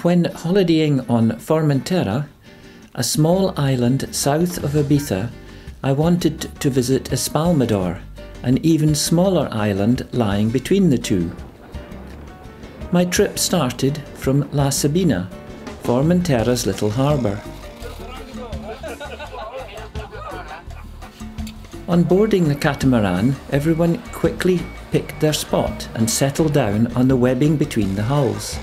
When holidaying on Formentera, a small island south of Ibiza, I wanted to visit Espalmador, an even smaller island lying between the two. My trip started from La Sabina, Formentera's little harbour. On boarding the catamaran, everyone quickly picked their spot and settled down on the webbing between the hulls.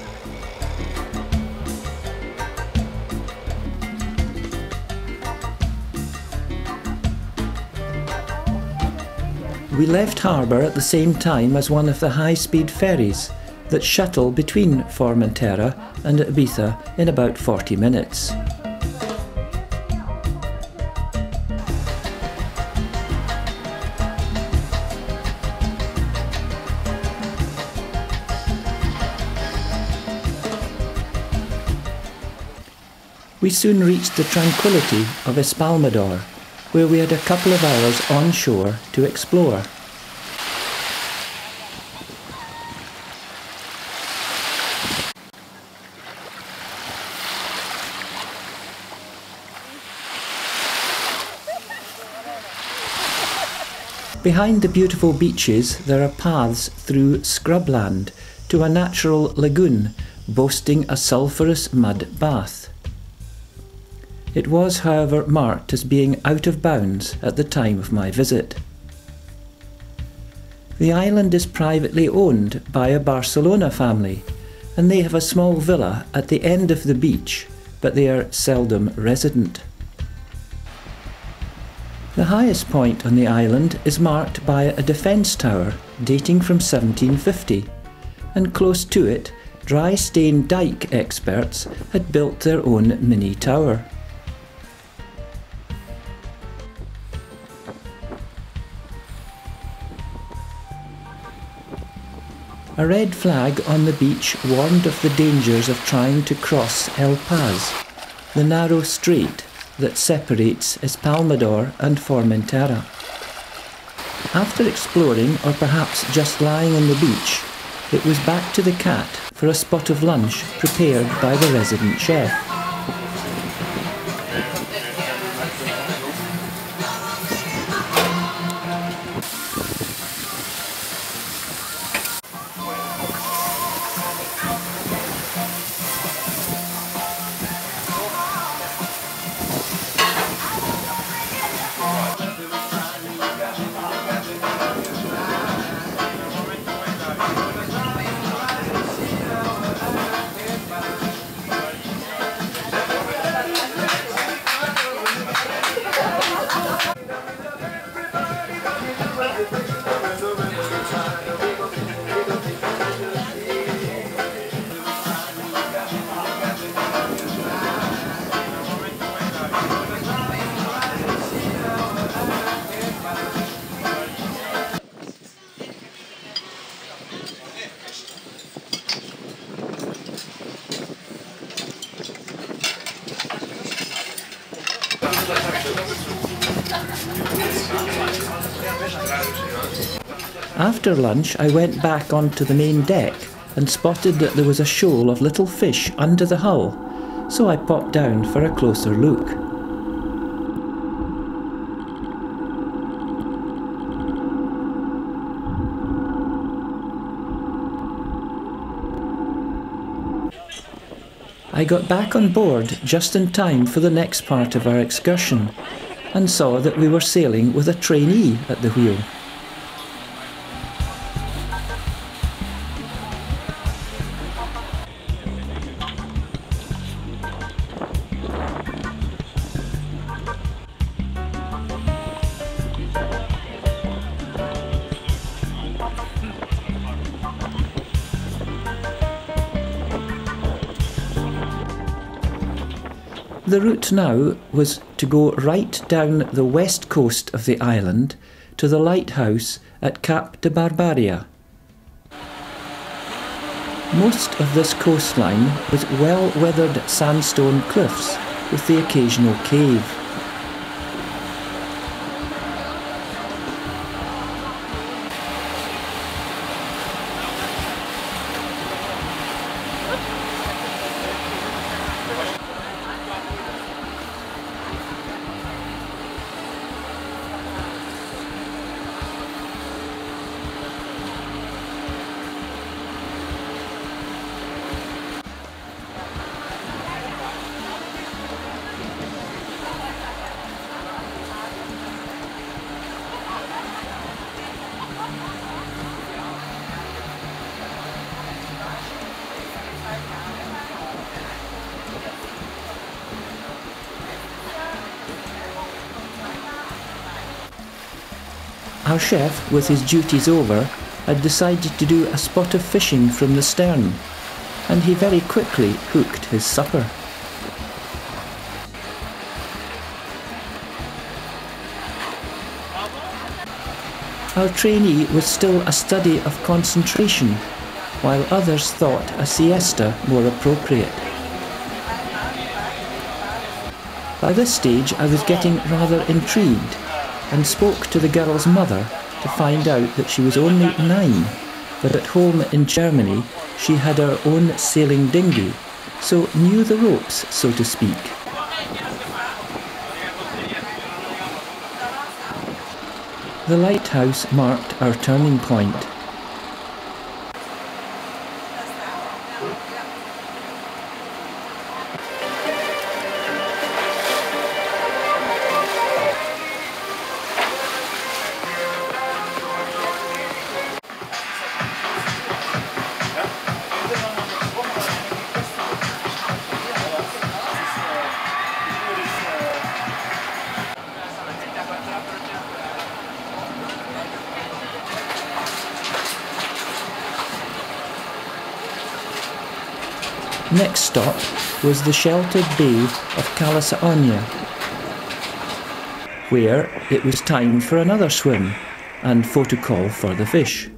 We left harbour at the same time as one of the high-speed ferries that shuttle between Formentera and Ibiza in about 40 minutes. We soon reached the tranquility of Espalmador, where we had a couple of hours on shore to explore. Behind the beautiful beaches there are paths through scrubland to a natural lagoon boasting a sulphurous mud bath. It was, however, marked as being out of bounds at the time of my visit. The island is privately owned by a Barcelona family, and they have a small villa at the end of the beach, but they are seldom resident. The highest point on the island is marked by a defence tower dating from 1750, and close to it, dry stain dyke experts had built their own mini tower. A red flag on the beach warned of the dangers of trying to cross El Paz, the narrow strait that separates Espalmador and Formentera. After exploring, or perhaps just lying on the beach, it was back to the cat for a spot of lunch prepared by the resident chef. After lunch I went back onto the main deck and spotted that there was a shoal of little fish under the hull, so I popped down for a closer look. I got back on board just in time for the next part of our excursion and saw that we were sailing with a trainee at the wheel. The route now was to go right down the west coast of the island to the lighthouse at Cap de Barbaria. Most of this coastline was well-weathered sandstone cliffs with the occasional cave. Our chef, with his duties over, had decided to do a spot of fishing from the stern, and he very quickly hooked his supper. Our trainee was still a study of concentration, while others thought a siesta more appropriate. By this stage I was getting rather intrigued, and spoke to the girl's mother to find out that she was only 9, but at home in Germany she had her own sailing dinghy, so knew the ropes, so to speak. The lighthouse marked our turning point. Next stop was the sheltered bay of Calasaonia, where it was time for another swim and photo call for the fish.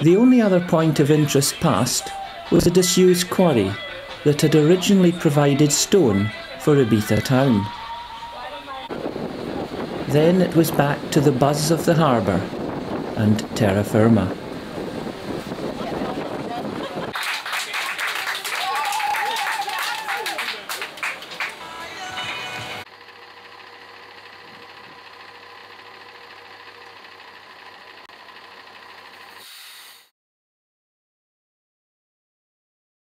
The only other point of interest past was a disused quarry that had originally provided stone for Ibiza town. Then it was back to the buzz of the harbour and terra firma.